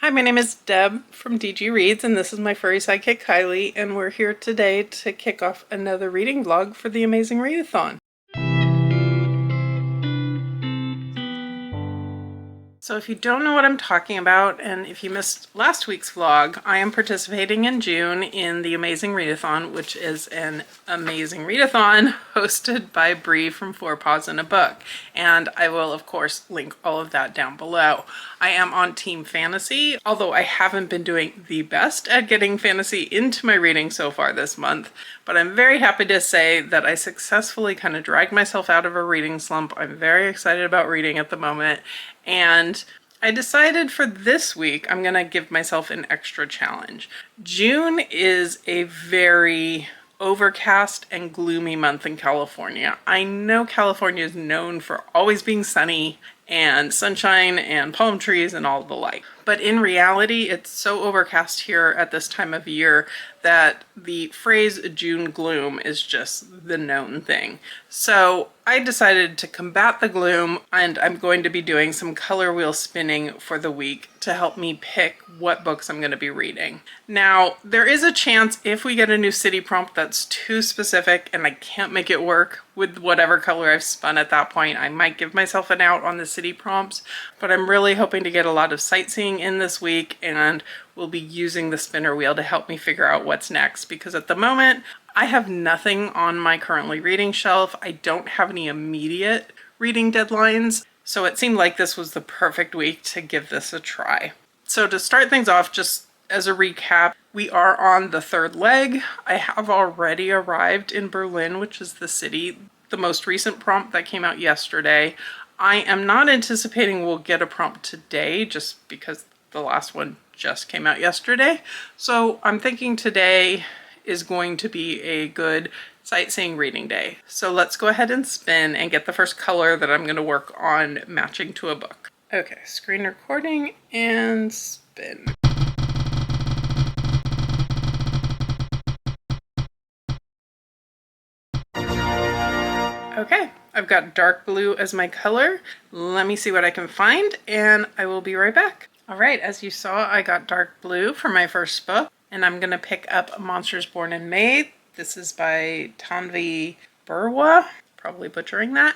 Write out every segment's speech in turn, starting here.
Hi, my name is Deb from DG Reads, and this is my furry sidekick Kylie, and we're here today to kick off another reading vlog for the Amazing Readathon. So if you don't know what I'm talking about, and if you missed last week's vlog, I am participating in June in the Amazing Readathon, which is an amazing readathon hosted by Bree from Four Paws in a Book. And I will, of course, link all of that down below. I am on Team Fantasy, although I haven't been doing the best at getting fantasy into my reading so far this month. But I'm very happy to say that I successfully kind of dragged myself out of a reading slump. I'm very excited about reading at the moment. And I decided for this week, I'm gonna give myself an extra challenge. June is a very overcast and gloomy month in California. I know California is known for always being sunny and sunshine and palm trees and all the like. But in reality, it's so overcast here at this time of year that the phrase June gloom is just the known thing. So I decided to combat the gloom, and I'm going to be doing some color wheel spinning for the week to help me pick what books I'm going to be reading. Now, there is a chance if we get a new city prompt that's too specific and I can't make it work with whatever color I've spun at that point, I might give myself an out on the city prompts, but I'm really hoping to get a lot of sightseeing in this week, and we'll be using the spinner wheel to help me figure out what's next, because at the moment I have nothing on my currently reading shelf. I don't have any immediate reading deadlines, so it seemed like this was the perfect week to give this a try. So to start things off, just as a recap, we are on the third leg. I have already arrived in Berlin, which is the city, the most recent prompt that came out yesterday. I am not anticipating we'll get a prompt today just because the last one just came out yesterday. So I'm thinking today is going to be a good sightseeing reading day. So let's go ahead and spin and get the first color that I'm going to work on matching to a book. Okay, screen recording and spin. Okay, I've got dark blue as my color. Let me see what I can find and I will be right back. All right, as you saw, I got dark blue for my first book, and I'm gonna pick up Monsters Born and Made. This is by Tanvi Burwa, probably butchering that.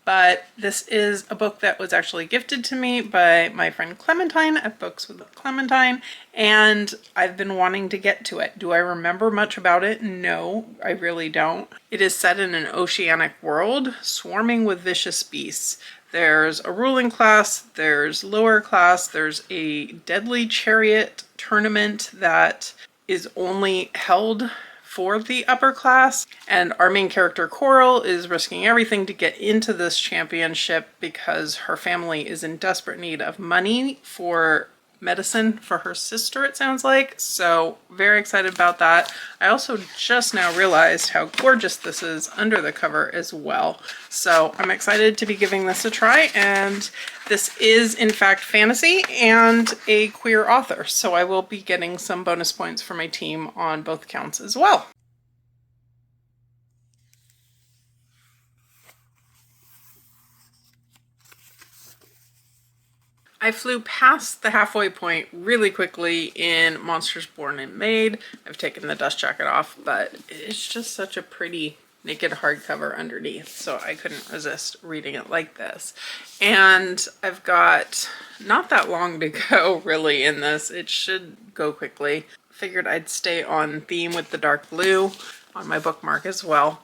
But this is a book that was actually gifted to me by my friend Clementine at Books with Clementine, and I've been wanting to get to it. Do I remember much about it? No, I really don't. It is set in an oceanic world swarming with vicious beasts. There's a ruling class, there's lower class, there's a deadly chariot tournament that is only held for the upper class, and our main character Coral is risking everything to get into this championship because her family is in desperate need of money for medicine for her sister, it sounds like. So very excited about that. I also just now realized how gorgeous this is under the cover as well. So I'm excited to be giving this a try, and this is in fact fantasy and a queer author. So I will be getting some bonus points for my team on both counts as well. I flew past the halfway point really quickly in Monsters Born and Made. I've taken the dust jacket off, but it's just such a pretty naked hardcover underneath, so I couldn't resist reading it like this. And I've got not that long to go really in this. It should go quickly. Figured I'd stay on theme with the dark blue on my bookmark as well.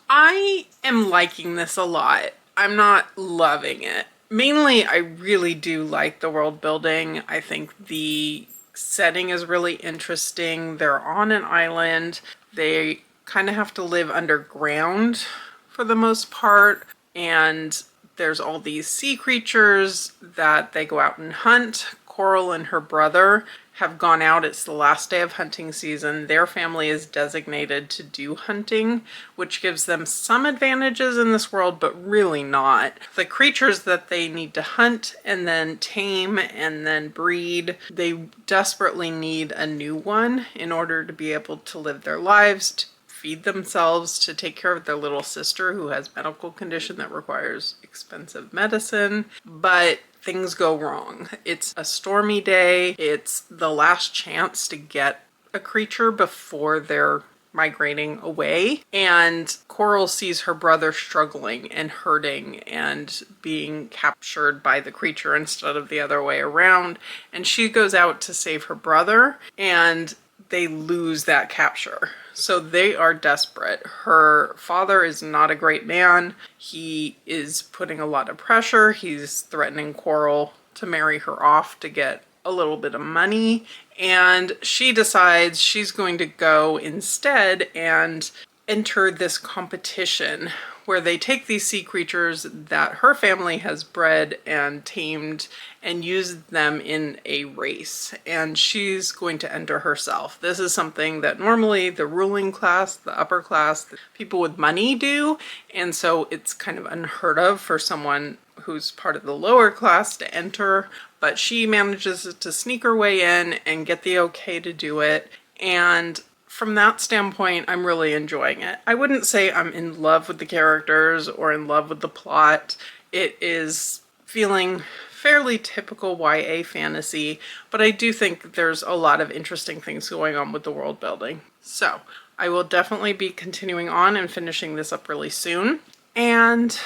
I am liking this a lot. I'm not loving it. Mainly, I really do like the world building. I think the setting is really interesting. They're on an island. They kind of have to live underground for the most part. And there's all these sea creatures that they go out and hunt. Coral and her brother have gone out. It's the last day of hunting season. Their family is designated to do hunting, which gives them some advantages in this world, but really not. The creatures that they need to hunt and then tame and then breed, they desperately need a new one in order to be able to live their lives, to feed themselves, to take care of their little sister who has a medical condition that requires expensive medicine. But things go wrong. It's a stormy day. It's the last chance to get a creature before they're migrating away, and Coral sees her brother struggling and hurting and being captured by the creature instead of the other way around, and she goes out to save her brother, and they lose that capture. So they are desperate. Her father is not a great man. He is putting a lot of pressure. He's threatening Coral to marry her off to get a little bit of money, and she decides she's going to go instead and enter this competition where they take these sea creatures that her family has bred and tamed and use them in a race, and she's going to enter herself. This is something that normally the ruling class, the upper class, the people with money do, and so it's kind of unheard of for someone who's part of the lower class to enter, but she manages to sneak her way in and get the okay to do it. And from that standpoint, I'm really enjoying it. I wouldn't say I'm in love with the characters or in love with the plot. It is feeling fairly typical YA fantasy, but I do think there's a lot of interesting things going on with the world building. So I will definitely be continuing on and finishing this up really soon. And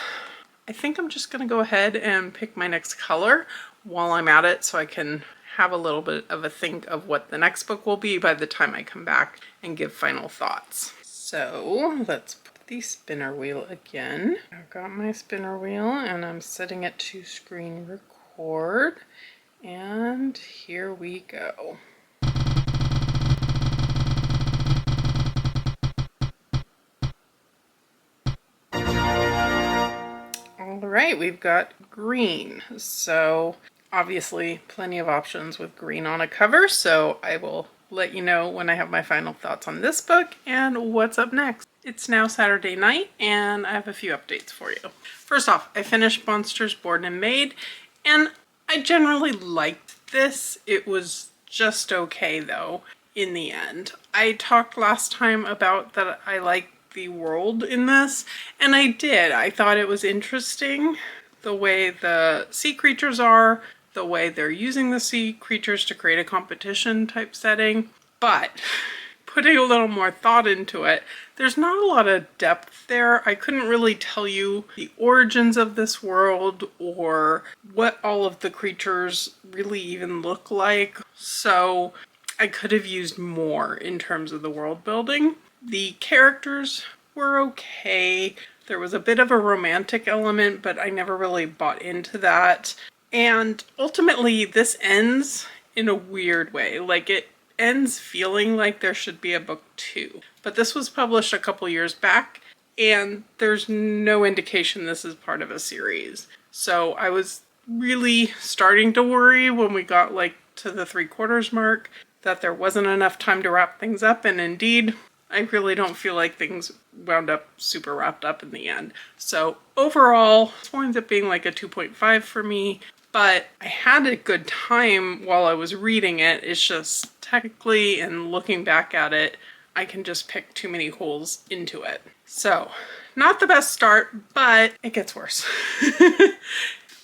I think I'm just going to go ahead and pick my next color while I'm at it so I can have a little bit of a think of what the next book will be by the time I come back and give final thoughts. So let's put the spinner wheel again. I've got my spinner wheel and I'm setting it to screen record, and here we go. All right, we've got green. So obviously plenty of options with green on a cover, so I will let you know when I have my final thoughts on this book and what's up next. It's now Saturday night and I have a few updates for you. First off, I finished Monsters Born and Made, and I generally liked this. It was just okay though in the end. I talked last time about that I liked the world in this, and I did. I thought it was interesting the way the sea creatures are, the way they're using the sea creatures to create a competition type setting, but putting a little more thought into it, there's not a lot of depth there. I couldn't really tell you the origins of this world or what all of the creatures really even look like, so I could have used more in terms of the world building. The characters were okay. There was a bit of a romantic element, but I never really bought into that. And ultimately, this ends in a weird way. Like, it ends feeling like there should be a book 2. But this was published a couple years back, and there's no indication this is part of a series. So I was really starting to worry when we got like to the 3/4 mark that there wasn't enough time to wrap things up, and indeed, I really don't feel like things wound up super wrapped up in the end. So overall, this winds up being like a 2.5 for me, but I had a good time while I was reading it. It's just technically, and looking back at it, I can just pick too many holes into it. So not the best start, but it gets worse.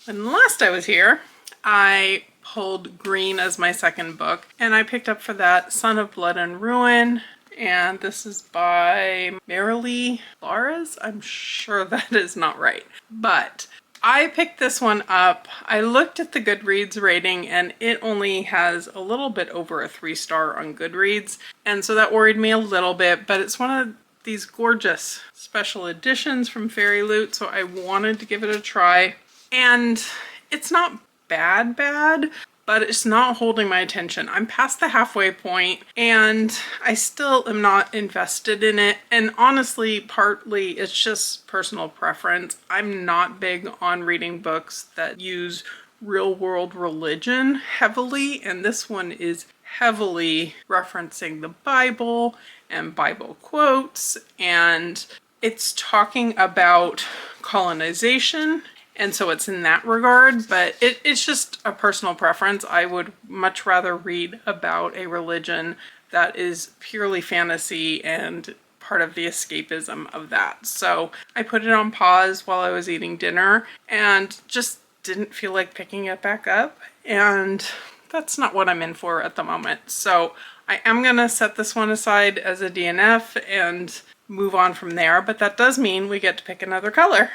When last I was here, I pulled green as my second book, and I picked up for that Son of Blood and Ruin, and this is by Marilee Lares. I'm sure that is not right, but I picked this one up. I looked at the Goodreads rating and it only has a little bit over a 3-star on Goodreads, and so that worried me a little bit, but it's one of these gorgeous special editions from Fairy Loot, so I wanted to give it a try. And it's not bad, but it's not holding my attention. I'm past the halfway point and I still am not invested in it. And honestly, partly it's just personal preference. I'm not big on reading books that use real world religion heavily, and this one is heavily referencing the Bible and Bible quotes, and it's talking about colonization. And so it's in that regard, but it's just a personal preference. I would much rather read about a religion that is purely fantasy and part of the escapism of that. So I put it on pause while I was eating dinner and just didn't feel like picking it back up, and that's not what I'm in for at the moment. So I am gonna set this one aside as a DNF and move on from there, but that does mean we get to pick another color.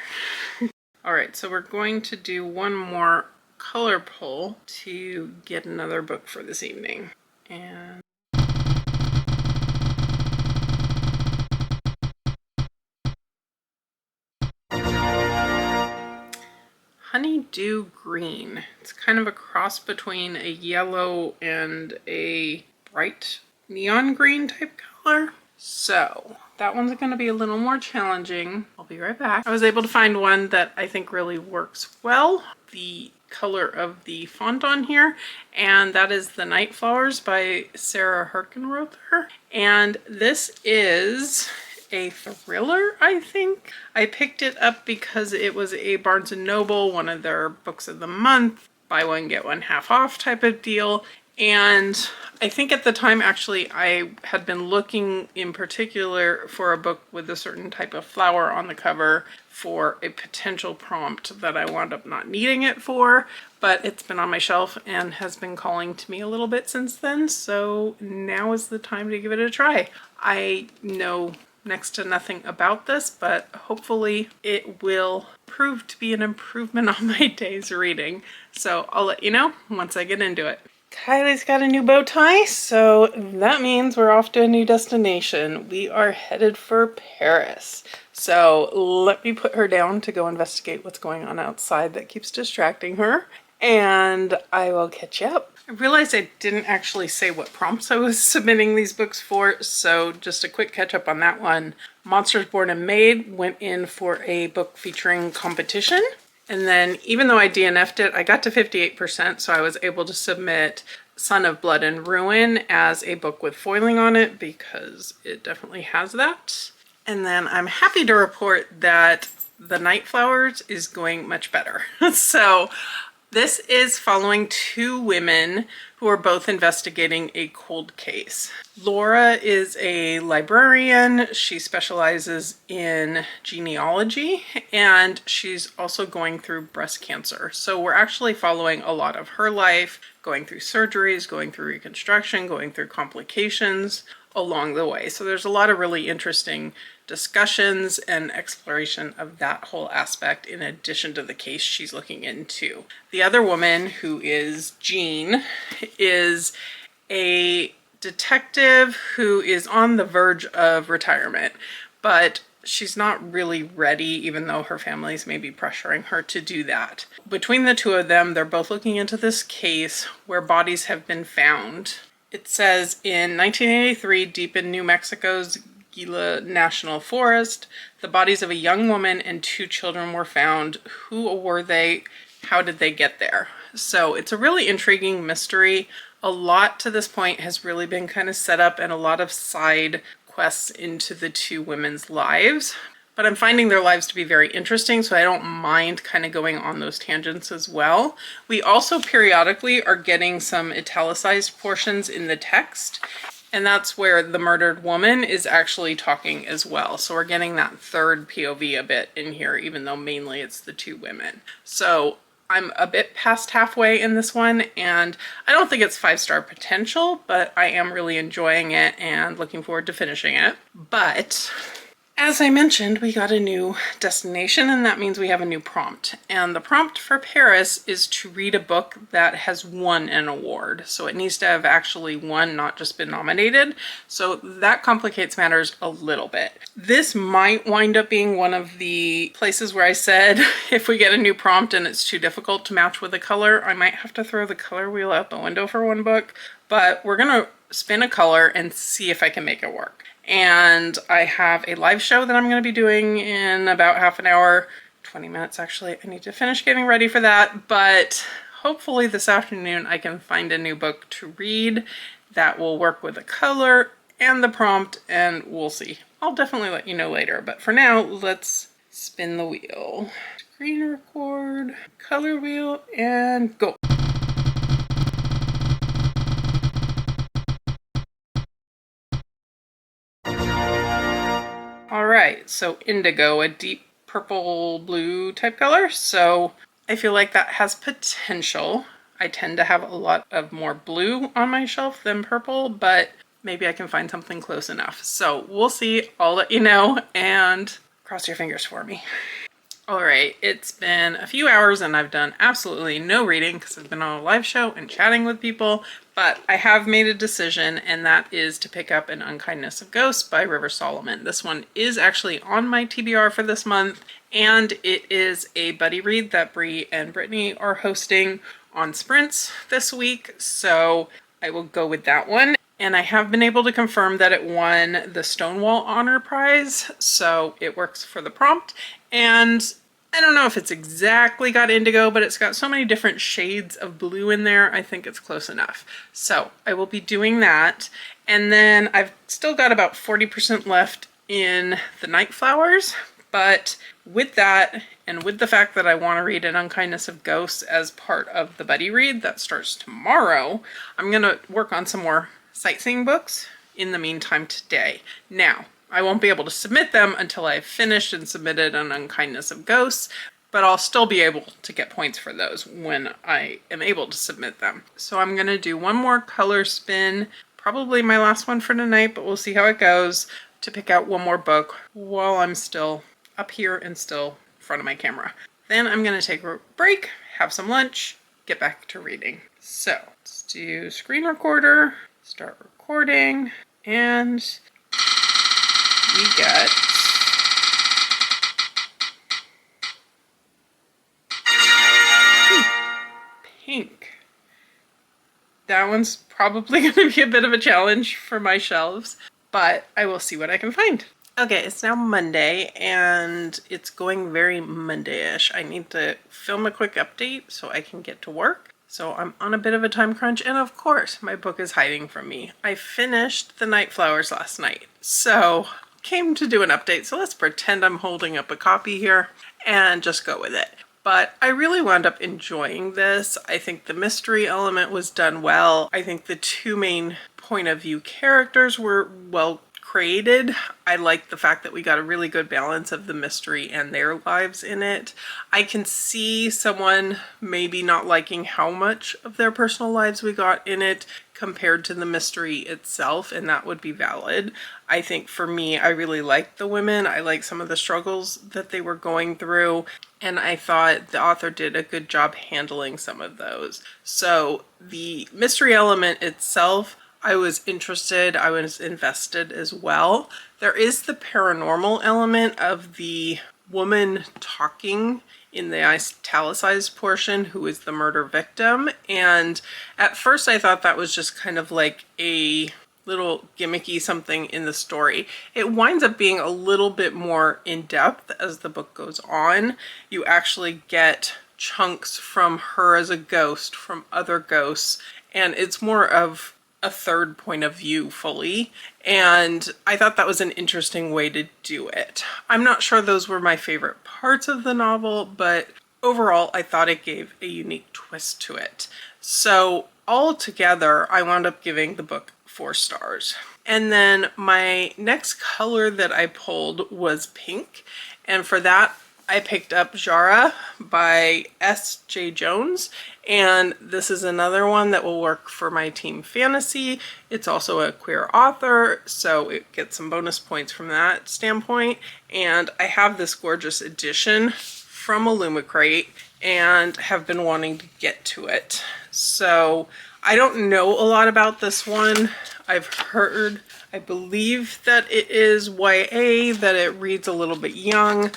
All right, so we're going to do one more color pull to get another book for this evening. And Honeydew Green. It's kind of a cross between a yellow and a bright neon green type color. So that one's going to be a little more challenging. I'll be right back. I was able to find one that I think really works well. The color of the font on here, and that is The Night Flowers by Sarah Herkenrother. And this is a thriller, I think. I picked it up because it was a Barnes & Noble, one of their books of the month, buy one get one half off type of deal. And I think at the time, actually, I had been looking in particular for a book with a certain type of flower on the cover for a potential prompt that I wound up not needing it for, but it's been on my shelf and has been calling to me a little bit since then. So now is the time to give it a try. I know next to nothing about this, but hopefully it will prove to be an improvement on my day's reading. So I'll let you know once I get into it. Kylie's got a new bow tie, so that means we're off to a new destination. We are headed for Paris. So let me put her down to go investigate what's going on outside that keeps distracting her, and I will catch you up. I realized I didn't actually say what prompts I was submitting these books for, so just a quick catch up on that one. Monsters Born and Made went in for a book featuring competition. And then even though I DNF'd it, I got to 58%, so I was able to submit Son of Blood and Ruin as a book with foiling on it because it definitely has that. And then I'm happy to report that The Night Flowers is going much better. So this is following two women who are both investigating a cold case. Laura is a librarian. She specializes in genealogy, and she's also going through breast cancer. So we're actually following a lot of her life, going through surgeries, going through reconstruction, going through complications along the way. So there's a lot of really interesting discussions and exploration of that whole aspect in addition to the case she's looking into. The other woman, who is Jean, is a detective who is on the verge of retirement, but she's not really ready, even though her family's maybe pressuring her to do that. Between the two of them, they're both looking into this case where bodies have been found. It says in 1983, deep in New Mexico's Gila National Forest, the bodies of a young woman and two children were found. Who were they? How did they get there? So it's a really intriguing mystery. A lot to this point has really been kind of set up and a lot of side quests into the two women's lives. But I'm finding their lives to be very interesting, so I don't mind kind of going on those tangents as well. We also periodically are getting some italicized portions in the text, and that's where the murdered woman is actually talking as well. So we're getting that third POV a bit in here, even though mainly it's the two women. So I'm a bit past halfway in this one, and I don't think it's 5-star potential, but I am really enjoying it and looking forward to finishing it. But as I mentioned, we got a new destination, and that means we have a new prompt. And the prompt for Paris is to read a book that has won an award. So it needs to have actually won, not just been nominated. So that complicates matters a little bit. This might wind up being one of the places where I said, if we get a new prompt and it's too difficult to match with a color, I might have to throw the color wheel out the window for one book. But we're gonna spin a color and see if I can make it work. And I have a live show that I'm going to be doing in about half an hour, 20 minutes actually. I need to finish getting ready for that, but hopefully this afternoon I can find a new book to read that will work with the color and the prompt, and we'll see. I'll definitely let you know later, but for now, let's spin the wheel. Screen record, color wheel, and go. All right, so indigo, a deep purple blue type color. So I feel like that has potential. I tend to have a lot of more blue on my shelf than purple, but maybe I can find something close enough. So we'll see. I'll let you know, and cross your fingers for me. All right, it's been a few hours and I've done absolutely no reading because I've been on a live show and chatting with people, but I have made a decision, and that is to pick up An Unkindness of Ghosts by River Solomon. This one is actually on my TBR for this month, and it is a buddy read that Bree and Brittany are hosting on Sprints this week, so I will go with that one. And I have been able to confirm that it won the Stonewall Honor Prize, so it works for the prompt. And I don't know if it's exactly got indigo, but it's got so many different shades of blue in there, I think it's close enough. So I will be doing that. And then I've still got about 40% left in the Night Flowers, but with that, and with the fact that I want to read An Unkindness of Ghosts as part of the buddy read that starts tomorrow, I'm going to work on some more sightseeing books in the meantime today. Now, I won't be able to submit them until I've finished and submitted An Unkindness of Ghosts, but I'll still be able to get points for those when I am able to submit them. So I'm going to do one more color spin, probably my last one for tonight, but we'll see how it goes, to pick out one more book while I'm still up here and still in front of my camera. Then I'm going to take a break, have some lunch, get back to reading. So let's do screen recorder. Start recording, and we get pink. That one's probably going to be a bit of a challenge for my shelves, but I will see what I can find. Okay, it's now Monday, and it's going very Monday-ish. I need to film a quick update so I can get to work. So I'm on a bit of a time crunch, and of course my book is hiding from me. I finished The Night Flowers last night, so came to do an update, so let's pretend I'm holding up a copy here and just go with it. But I really wound up enjoying this. I think the mystery element was done well. I think the two main point of view characters were well created. I like the fact that we got a really good balance of the mystery and their lives in it. I can see someone maybe not liking how much of their personal lives we got in it compared to the mystery itself, and that would be valid. I think for me, I really liked the women. I liked some of the struggles that they were going through, and I thought the author did a good job handling some of those. So the mystery element itself, I was interested, I was invested as well. There is the paranormal element of the woman talking in the italicized portion who is the murder victim, and at first I thought that was just kind of like a little gimmicky something in the story. It winds up being a little bit more in-depth as the book goes on. You actually get chunks from her as a ghost, from other ghosts, and it's more of a third point of view fully, and I thought that was an interesting way to do it. I'm not sure those were my favorite parts of the novel, but overall I thought it gave a unique twist to it. So altogether, I wound up giving the book 4 stars. And then my next color that I pulled was pink, and for that I picked up Jara by S.J. Jones, and this is another one that will work for my team fantasy. It's also a queer author, so it gets some bonus points from that standpoint. And I have this gorgeous edition from Illumicrate and have been wanting to get to it. So I don't know a lot about this one. I've heard, I believe that it is YA, that it reads a little bit young.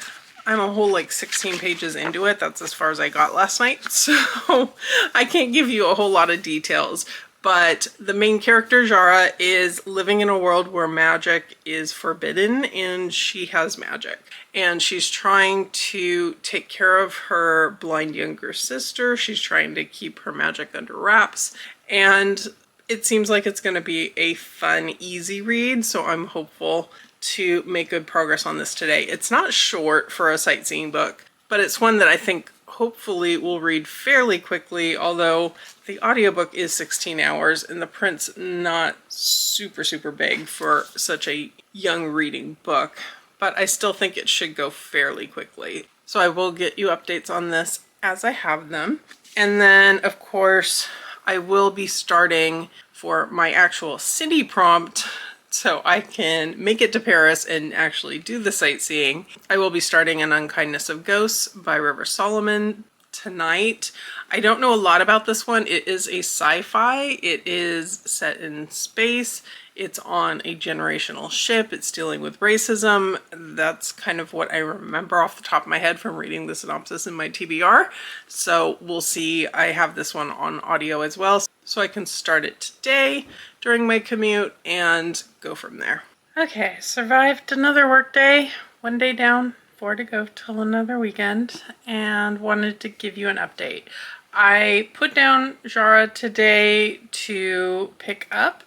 I'm a whole like 16 pages into it. That's as far as I got last night, so I can't give you a whole lot of details. But the main character, Jara, is living in a world where magic is forbidden, and she has magic. And she's trying to take care of her blind younger sister. She's trying to keep her magic under wraps. And it seems like it's going to be a fun, easy read, so I'm hopeful to make good progress on this today. It's not short for a sightseeing book, but it's one that I think hopefully will read fairly quickly, although the audiobook is 16 hours and the print's not super big for such a young reading book, but I still think it should go fairly quickly. So I will get you updates on this as I have them. And then, of course, I will be starting for my actual city prompt so I can make it to Paris and actually do the sightseeing. I will be starting An Unkindness of Ghosts by River Solomon tonight. I don't know a lot about this one. It is a sci-fi. It is set in space. It's on a generational ship. It's dealing with racism. That's kind of what I remember off the top of my head from reading the synopsis in my TBR. So we'll see. I have this one on audio as well, so I can start it today during my commute and go from there. Okay, survived another work day. 1 day down, 4 to go till another weekend, and wanted to give you an update. I put down Jara today to pick up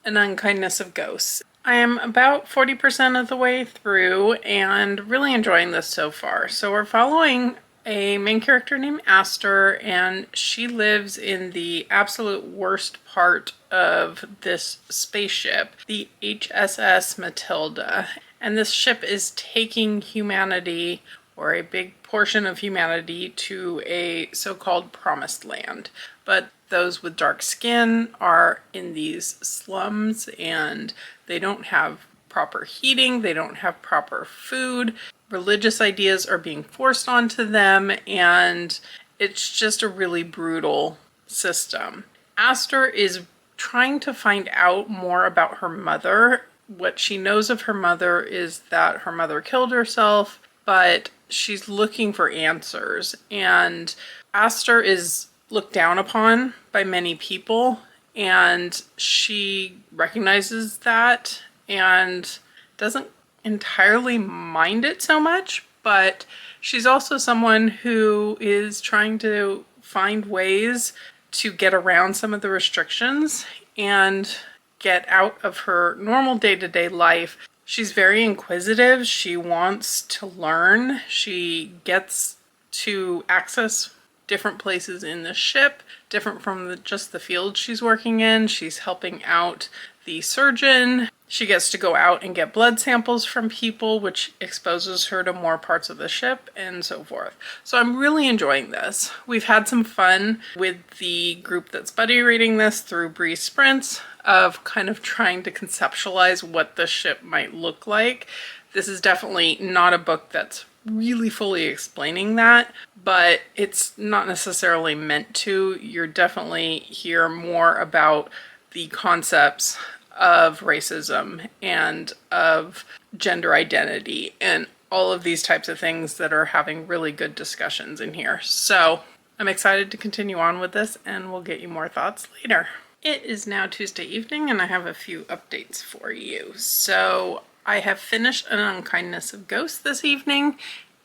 An Unkindness of Ghosts. I am about 40% of the way through and really enjoying this so far. So we're following a main character named Aster, and she lives in the absolute worst part of this spaceship, the HSS Matilda. And this ship is taking humanity, or a big portion of humanity, to a so-called promised land. But those with dark skin are in these slums, and they don't have proper heating, they don't have proper food. Religious ideas are being forced onto them, and it's just a really brutal system. Aster is trying to find out more about her mother. What she knows of her mother is that her mother killed herself, but she's looking for answers. And Aster is looked down upon by many people, and she recognizes that and doesn't entirely mind it so much, but she's also someone who is trying to find ways to get around some of the restrictions and get out of her normal day-to-day life. She's very inquisitive. She wants to learn. She gets to access different places in the ship, different from just the field she's working in. She's helping out the surgeon. She gets to go out and get blood samples from people, which exposes her to more parts of the ship and so forth. So I'm really enjoying this. We've had some fun with the group that's buddy reading this through Bree Sprints of kind of trying to conceptualize what the ship might look like. This is definitely not a book that's really fully explaining that, but it's not necessarily meant to. You're definitely hear more about the concepts of racism and of gender identity and all of these types of things that are having really good discussions in here. So I'm excited to continue on with this, and we'll get you more thoughts later. It is now Tuesday evening, and I have a few updates for you. So I have finished An Unkindness of Ghosts this evening,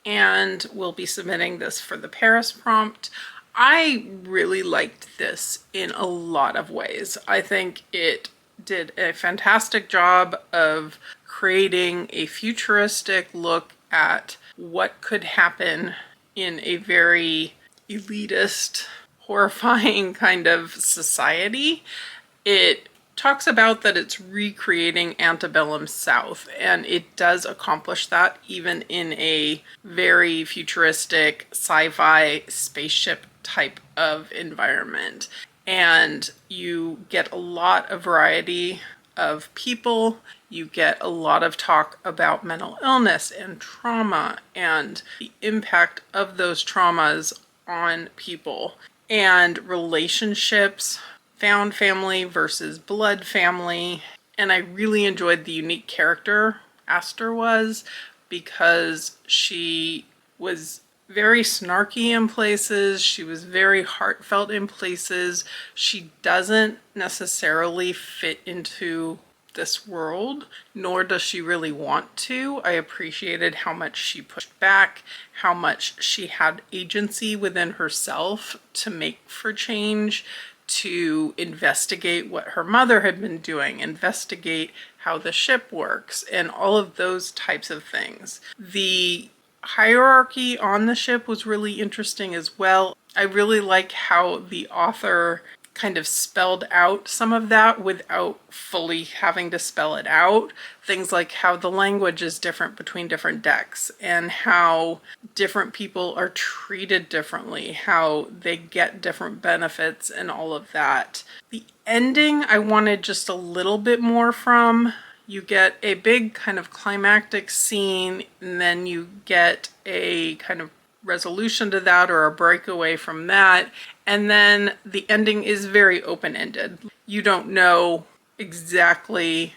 and will be submitting this for the Paris prompt. I really liked this in a lot of ways. I think it did a fantastic job of creating a futuristic look at what could happen in a very elitist, horrifying kind of society. It talks about that it's recreating antebellum South, and it does accomplish that even in a very futuristic sci-fi spaceship type of environment. And you get a lot of variety of people. You get a lot of talk about mental illness and trauma and the impact of those traumas on people and relationships, found family versus blood family. And I really enjoyed the unique character Aster was, because she was very snarky in places. She was very heartfelt in places. She doesn't necessarily fit into this world, nor does she really want to. I appreciated how much she pushed back, how much she had agency within herself to make for change, to investigate what her mother had been doing, investigate how the ship works, and all of those types of things. The hierarchy on the ship was really interesting as well. I really like how the author kind of spelled out some of that without fully having to spell it out. Things like how the language is different between different decks and how different people are treated differently, how they get different benefits and all of that. The ending I wanted just a little bit more from. You get a big kind of climactic scene, and then you get a kind of resolution to that or a breakaway from that. And then the ending is very open-ended. You don't know exactly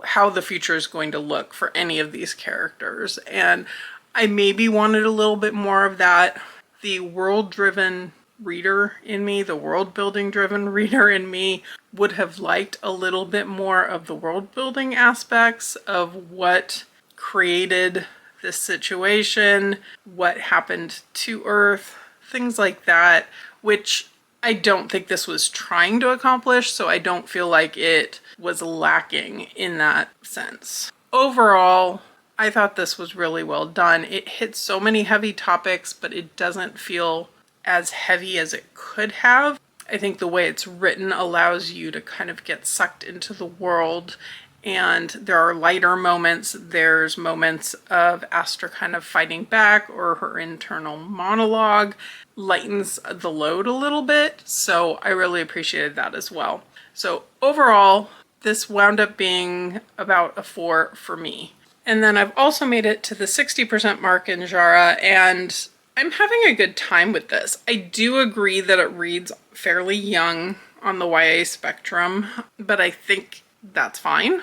how the future is going to look for any of these characters. And I maybe wanted a little bit more of that. The world-driven reader in me, the world-building driven reader in me, would have liked a little bit more of the world-building aspects of what created this situation, what happened to Earth, things like that, which I don't think this was trying to accomplish, so I don't feel like it was lacking in that sense. Overall, I thought this was really well done. It hits so many heavy topics, but it doesn't feel as heavy as it could have. I think the way it's written allows you to kind of get sucked into the world, and there are lighter moments. There's moments of Astra kind of fighting back, or her internal monologue lightens the load a little bit, so I really appreciated that as well. So overall, this wound up being about a 4 for me. And then I've also made it to the 60% mark in Jara, and I'm having a good time with this. I do agree that it reads fairly young on the YA spectrum, but I think that's fine.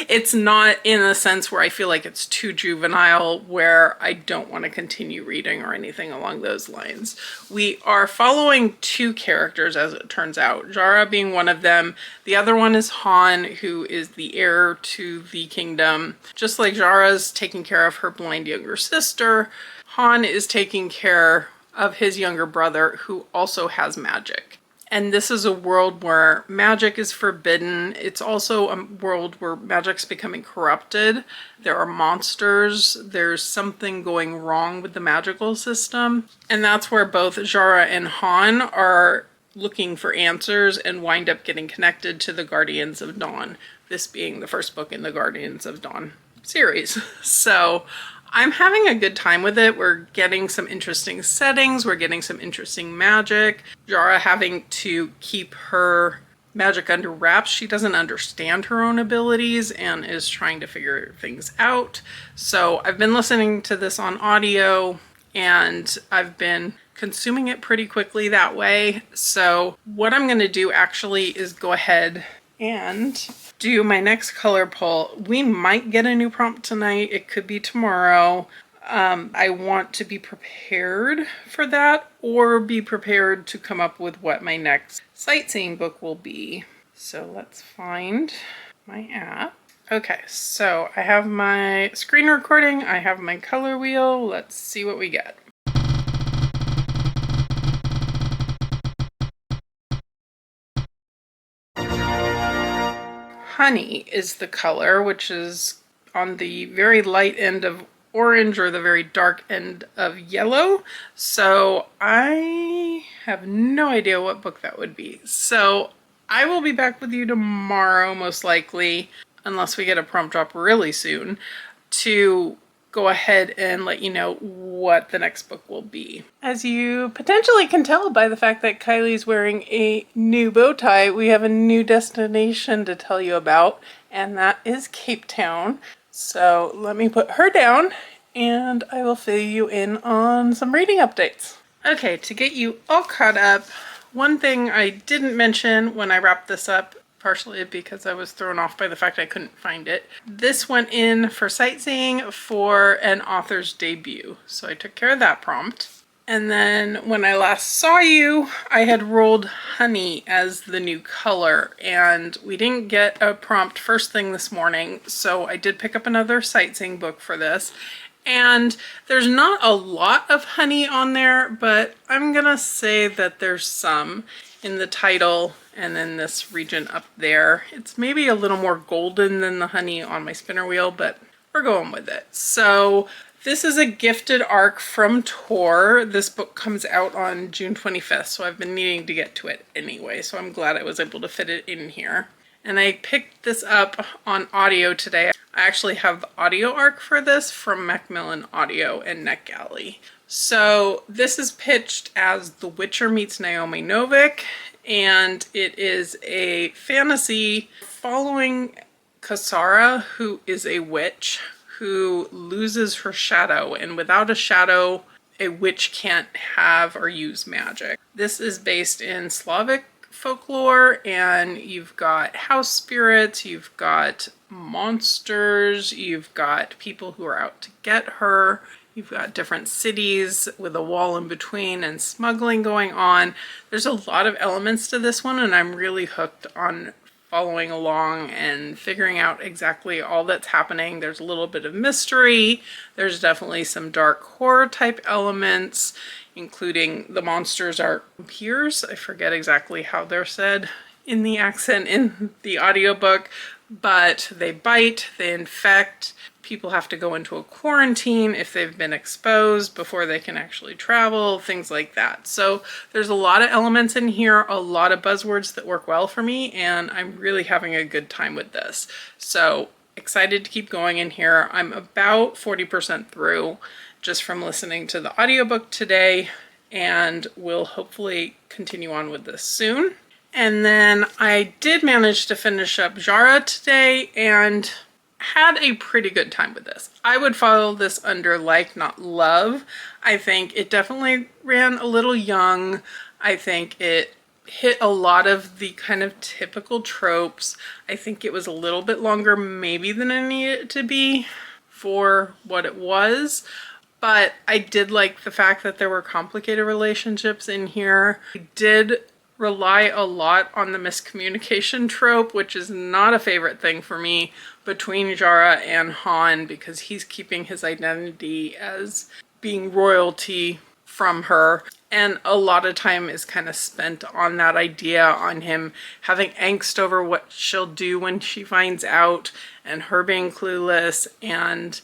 It's not in a sense where I feel like it's too juvenile, where I don't want to continue reading or anything along those lines. We are following 2 characters, as it turns out, Jara being one of them. The other one is Han, who is the heir to the kingdom. Just like Jara's taking care of her blind younger sister, Han is taking care of his younger brother, who also has magic. And this is a world where magic is forbidden. It's also a world where magic's becoming corrupted. There are monsters. There's something going wrong with the magical system. And that's where both Jara and Han are looking for answers and wind up getting connected to the Guardians of Dawn. This being the first book in the Guardians of Dawn series. So I'm having a good time with it. We're getting some interesting settings. We're getting some interesting magic. Jara having to keep her magic under wraps. She doesn't understand her own abilities and is trying to figure things out. So I've been listening to this on audio, and I've been consuming it pretty quickly that way. So what I'm going to do actually is go ahead and do my next color pull. We might get a new prompt tonight. It could be tomorrow. I want to be prepared for that, or be prepared to come up with what my next sightseeing book will be. So let's find my app. Okay, so I have my screen recording. I have my color wheel. Let's see what we get. Honey is the color, which is on the very light end of orange or the very dark end of yellow. So I have no idea what book that would be. So I will be back with you tomorrow, most likely, unless we get a prompt drop really soon, to go ahead and let you know what the next book will be. As you potentially can tell by the fact that Kylie's wearing a new bow tie, we have a new destination to tell you about, and that is Cape Town. So let me put her down, and I will fill you in on some reading updates. Okay, to get you all caught up, one thing I didn't mention when I wrapped this up, partially because I was thrown off by the fact I couldn't find it. This went in for sightseeing for an author's debut, so I took care of that prompt. And then when I last saw you, I had rolled Honey as the new color, and we didn't get a prompt first thing this morning, so I did pick up another sightseeing book for this. And there's not a lot of honey on there, but I'm gonna say that there's some in the title and in this region up there. It's maybe a little more golden than the honey on my spinner wheel, but we're going with it. So This is a gifted ARC from Tor. This book comes out on June 25th, so I've been needing to get to it anyway, so I'm glad I was able to fit it in here. And I picked this up on audio today. I actually have the audio ARC for this from Macmillan Audio and NetGalley. So this is pitched as The Witcher meets Naomi Novik, and it is a fantasy following Kasara, who is a witch who loses her shadow, and without a shadow, a witch can't have or use magic. This is based in Slavic folklore, and you've got house spirits, you've got monsters, you've got people who are out to get her, you've got different cities with a wall in between and smuggling going on. There's a lot of elements to this one, and I'm really hooked on following along and figuring out exactly all that's happening. There's a little bit of mystery. There's definitely some dark horror type elements, including the monsters are peers. I forget exactly how they're said in the accent in the audiobook, but they bite, they infect. People have to go into a quarantine if they've been exposed before they can actually travel, things like that. So there's a lot of elements in here, a lot of buzzwords that work well for me, and I'm really having a good time with this. So excited to keep going in here. I'm about 40% through just from listening to the audiobook today, and we'll hopefully continue on with this soon. And then I did manage to finish up Jara today and had a pretty good time with this. I would follow this under like, not love. I think it definitely ran a little young. I think it hit a lot of the kind of typical tropes. I think it was a little bit longer maybe than it needed to be for what it was. But I did like the fact that there were complicated relationships in here. I did rely a lot on the miscommunication trope, which is not a favorite thing for me, between Jara and Han, because he's keeping his identity as being royalty from her. And a lot of time is kind of spent on that idea, on him having angst over what she'll do when she finds out, and her being clueless. And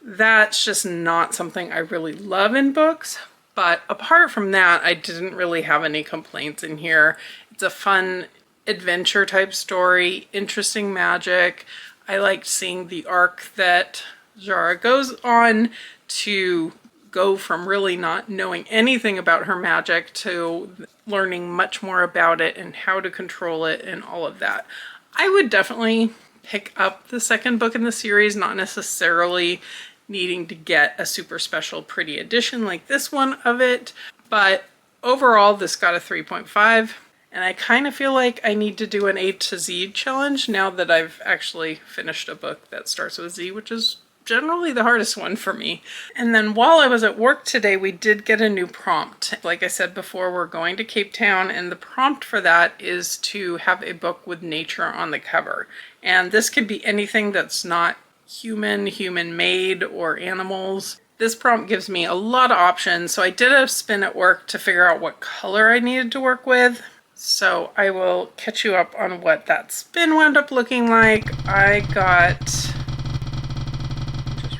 that's just not something I really love in books. But apart from that, I didn't really have any complaints in here. It's a fun adventure type story, interesting magic. I liked seeing the arc that Jara goes on to go from really not knowing anything about her magic to learning much more about it and how to control it and all of that. I would definitely pick up the second book in the series, not necessarily needing to get a super special pretty edition like this one of it, but overall this got a 3.5, and I kind of feel like I need to do an A to Z challenge now that I've actually finished a book that starts with Z, which is generally the hardest one for me. And then while I was at work today, we did get a new prompt. Like I said before, we're going to Cape Town, and the prompt for that is to have a book with nature on the cover. And this could be anything that's not human-made, or animals. This prompt gives me a lot of options, so I did a spin at work to figure out what color I needed to work with. So I will catch you up on what that spin wound up looking like. I got, just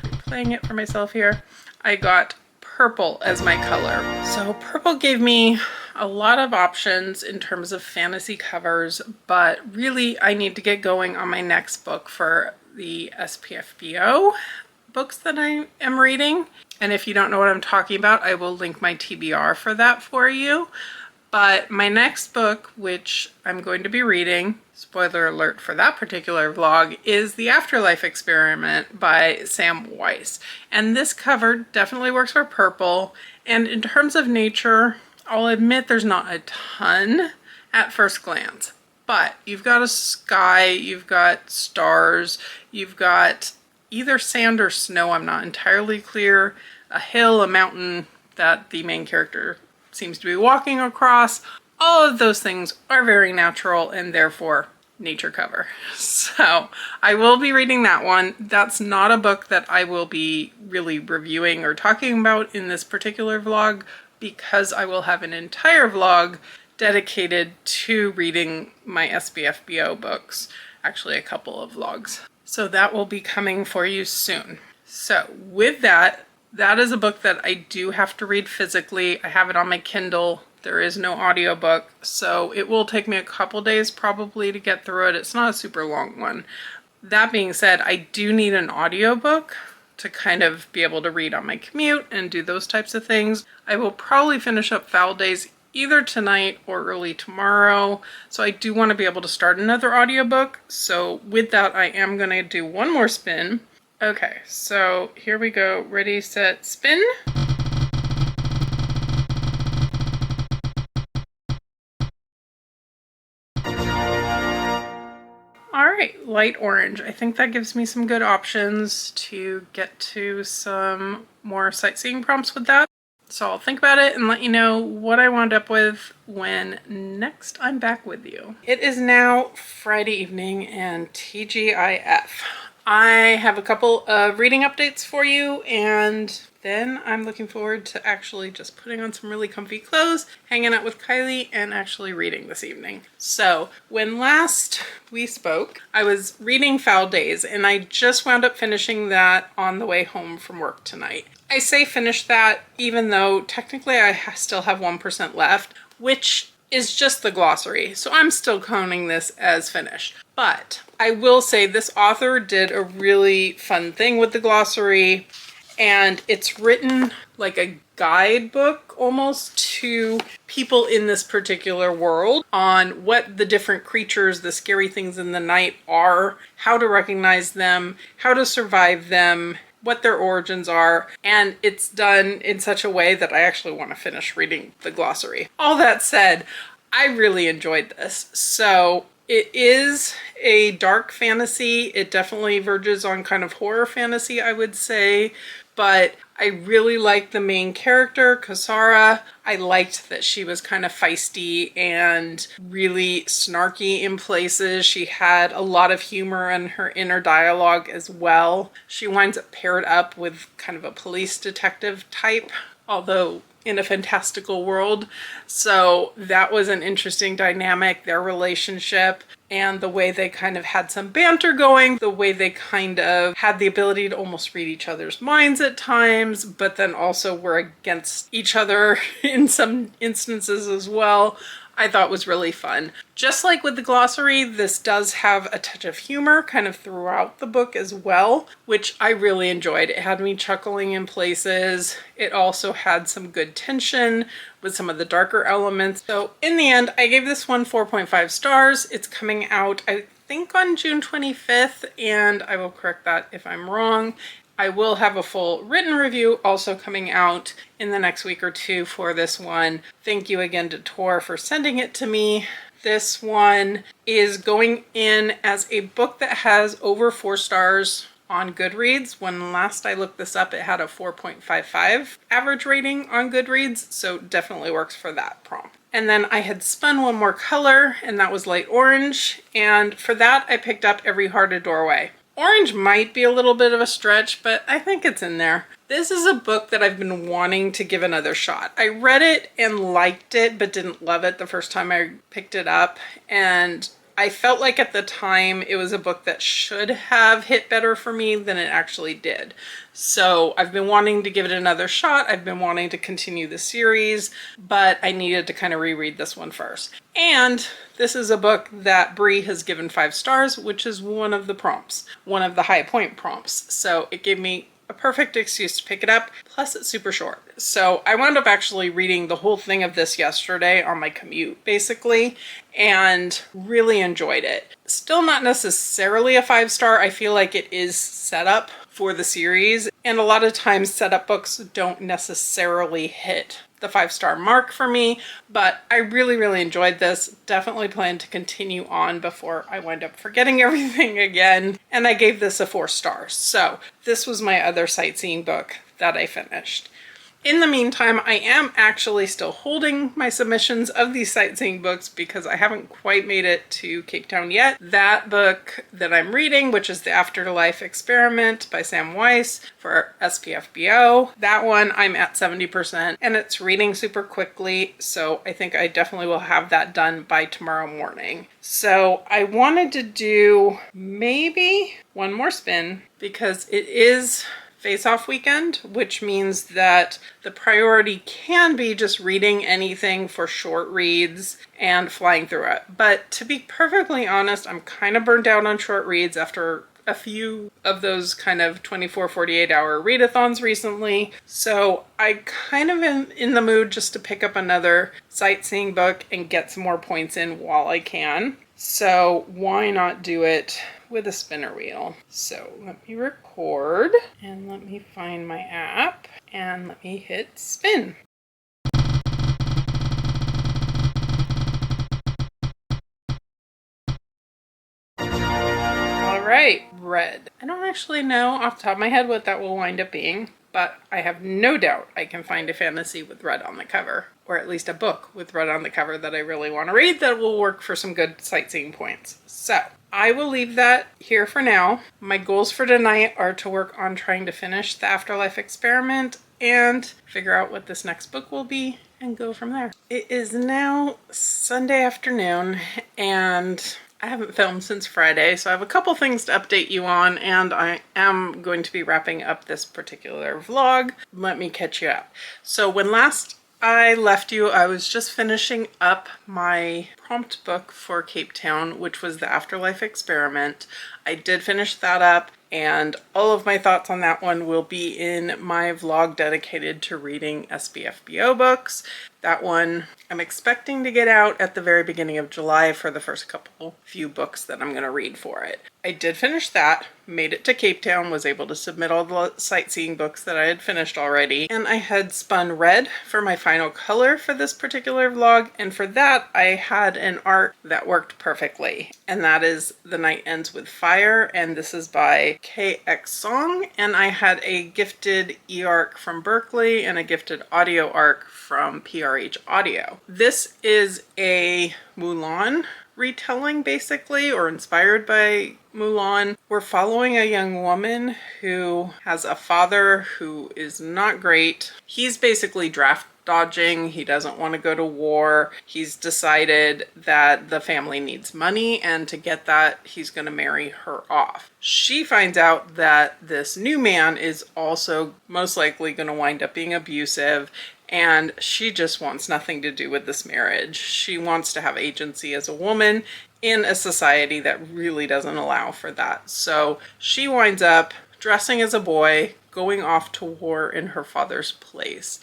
replaying it for myself here, I got purple as my color. So purple gave me a lot of options in terms of fantasy covers, but really I need to get going on my next book for the SPFBO books that I am reading. And if you don't know what I'm talking about, I will link my TBR for that for you. But my next book, which I'm going to be reading, spoiler alert for that particular vlog, is The Afterlife Experiment by Sam Weiss. And this cover definitely works for purple. And in terms of nature, I'll admit there's not a ton at first glance. But you've got a sky, you've got stars, you've got either sand or snow, I'm not entirely clear, a hill, a mountain that the main character seems to be walking across. All of those things are very natural and therefore nature cover. So I will be reading that one. That's not a book that I will be really reviewing or talking about in this particular vlog, because I will have an entire vlog dedicated to reading my SPFBO books, actually a couple of vlogs. So that will be coming for you soon. So with that, That is a book that I do have to read physically. I have it on my Kindle. There is no audiobook, so it will take me a couple days probably to get through it. It's not a super long one. That being said, I do need an audiobook to kind of be able to read on my commute and do those types of things. I will probably finish up Foul Days either tonight or early tomorrow. So I do want to be able to start another audiobook. So with that, I am going to do one more spin. Okay, so here we go. Ready, set, spin. All right, light orange. I think that gives me some good options to get to some more sightseeing prompts with that. So I'll think about it and let you know what I wound up with when next I'm back with you. It is now Friday evening and TGIF. I have a couple of reading updates for you, and then I'm looking forward to actually just putting on some really comfy clothes, hanging out with Kylie, and actually reading this evening. So when last we spoke, I was reading Foul Days, and I just wound up finishing that on the way home from work tonight. I say finish that even though technically I still have 1% left, which is just the glossary. So I'm still counting this as finished. But I will say this author did a really fun thing with the glossary, and it's written like a guidebook almost to people in this particular world on what the different creatures, the scary things in the night are, how to recognize them, how to survive them, what their origins are, and it's done in such a way that I actually want to finish reading the glossary. All that said, I really enjoyed this. So it is a dark fantasy. It definitely verges on kind of horror fantasy, I would say, but I really liked the main character, Kasara. I liked that she was kind of feisty and really snarky in places. She had a lot of humor in her inner dialogue as well. She winds up paired up with kind of a police detective type, although in a fantastical world. So that was an interesting dynamic, their relationship, and the way they kind of had some banter going, the way they kind of had the ability to almost read each other's minds at times, but then also were against each other in some instances as well. I thought was really fun. Just like with the glossary, this does have a touch of humor kind of throughout the book as well, which I really enjoyed. It had me chuckling in places. It also had some good tension with some of the darker elements. So in the end, I gave this one 4.5 stars. It's coming out, I think, on June 25th, and I will correct that if I'm wrong. I will have a full written review also coming out in the next week or two for this one. Thank you again to Tor for sending it to me. This one is going in as a book that has over 4 stars on Goodreads. When last I looked this up, it had a 4.55 average rating on Goodreads, so definitely works for that prompt. And then I had spun one more color, and that was light orange. And for that, I picked up Every Heart a Doorway. Orange might be a little bit of a stretch, but I think it's in there. This is a book that I've been wanting to give another shot. I read it and liked it, but didn't love it the first time I picked it up. And I felt like at the time it was a book that should have hit better for me than it actually did. So I've been wanting to give it another shot. I've been wanting to continue the series, but I needed to kind of reread this one first. And this is a book that Bree has given 5 stars, which is one of the prompts, one of the high point prompts. So it gave me a perfect excuse to pick it up, plus it's super short. So I wound up actually reading the whole thing of this yesterday on my commute, basically, and really enjoyed it. Still not necessarily a 5 star. I feel like it is set up for the series, and a lot of times setup books don't necessarily hit the 5 star mark for me, but I really enjoyed this. Definitely plan to continue on before I wind up forgetting everything again, and I gave this a 4 stars. So this was my other sightseeing book that I finished. In the meantime, I am actually still holding my submissions of these sightseeing books because I haven't quite made it to Cape Town yet. That book that I'm reading, which is The Afterlife Experiment by Sam Weiss for SPFBO, that one I'm at 70% and it's reading super quickly, so I think I definitely will have that done by tomorrow morning. So I wanted to do maybe one more spin because it is face-off weekend, which means that the priority can be just reading anything for short reads and flying through it. But to be perfectly honest, I'm kind of burnt out on short reads after a few of those kind of 24, 48-hour readathons recently. So I kind of am in the mood just to pick up another sightseeing book and get some more points in while I can. So why not do it with a spinner wheel? So let me record and let me find my app and let me hit spin. All right, red. I don't actually know off the top of my head what that will wind up being, but I have no doubt I can find a fantasy with red on the cover, or at least a book with red on the cover that I really want to read that will work for some good sightseeing points. So I will leave that here for now. My goals for tonight are to work on trying to finish the Afterlife Experiment and figure out what this next book will be and go from there. It is now Sunday afternoon and I haven't filmed since Friday, so I have a couple things to update you on, and I am going to be wrapping up this particular vlog. Let me catch you up. So when last I left you, I was just finishing up my prompt book for Cape Town, which was the Afterlife Experiment. I did finish that up, and all of my thoughts on that one will be in my vlog dedicated to reading SBFBO books. That one I'm expecting to get out at the very beginning of July for the first few books that I'm going to read for it. I did finish that, made it to Cape Town, was able to submit all the sightseeing books that I had finished already, and I had spun red for my final color for this particular vlog, and for that I had an art that worked perfectly, and that is The Night Ends with Fire, and this is by KX Song, and I had a gifted e-arc from Berkeley and a gifted audio arc from PRH Audio. This is a Mulan retelling, basically, or inspired by Mulan. We're following a young woman who has a father who is not great. He's basically draft dodging. He doesn't want to go to war. He's decided that the family needs money, and to get that, he's going to marry her off. She finds out that this new man is also most likely going to wind up being abusive, and she just wants nothing to do with this marriage. She wants to have agency as a woman in a society that really doesn't allow for that. So she winds up dressing as a boy, going off to war in her father's place.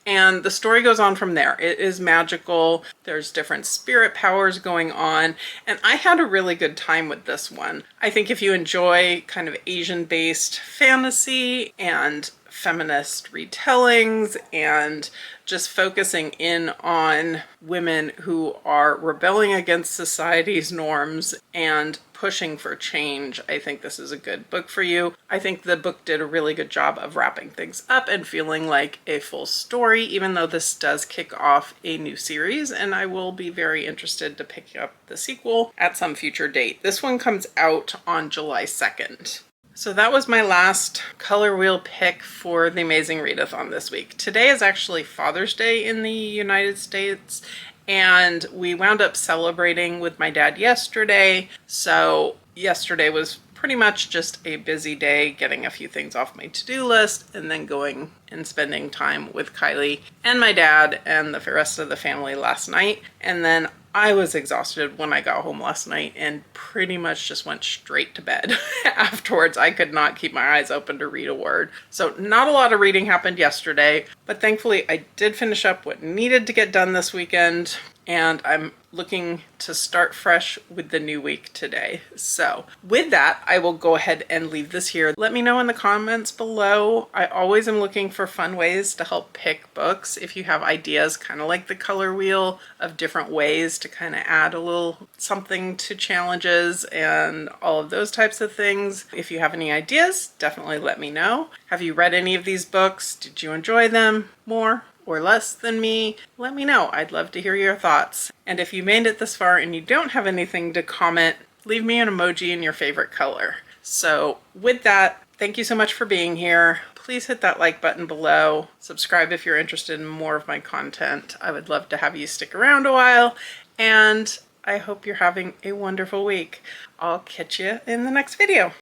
And the story goes on from there. It is magical. There's different spirit powers going on. And I had a really good time with this one. I think if you enjoy kind of Asian-based fantasy and feminist retellings and just focusing in on women who are rebelling against society's norms and pushing for change, I think this is a good book for you. I think the book did a really good job of wrapping things up and feeling like a full story, even though this does kick off a new series, and I will be very interested to pick up the sequel at some future date. This one comes out on July 2nd. So that was my last color wheel pick for the Amazing Readathon this week. Today is actually Father's Day in the United States, and we wound up celebrating with my dad yesterday. So yesterday was pretty much just a busy day getting a few things off my to-do list and then going and spending time with Kylie and my dad and the rest of the family last night. And then I was exhausted when I got home last night and pretty much just went straight to bed. Afterwards, I could not keep my eyes open to read a word. So not a lot of reading happened yesterday, but thankfully I did finish up what needed to get done this weekend, and I'm looking to start fresh with the new week today. So with that, I will go ahead and leave this here. Let me know in the comments below. I always am looking for fun ways to help pick books. If you have ideas, kind of like the color wheel, of different ways to kind of add a little something to challenges and all of those types of things. If you have any ideas, definitely let me know. Have you read any of these books? Did you enjoy them more or less than me? Let me know. I'd love to hear your thoughts. And if you made it this far and you don't have anything to comment, leave me an emoji in your favorite color. So with that, thank you so much for being here. Please hit that like button below. Subscribe if you're interested in more of my content. I would love to have you stick around a while, and I hope you're having a wonderful week. I'll catch you in the next video.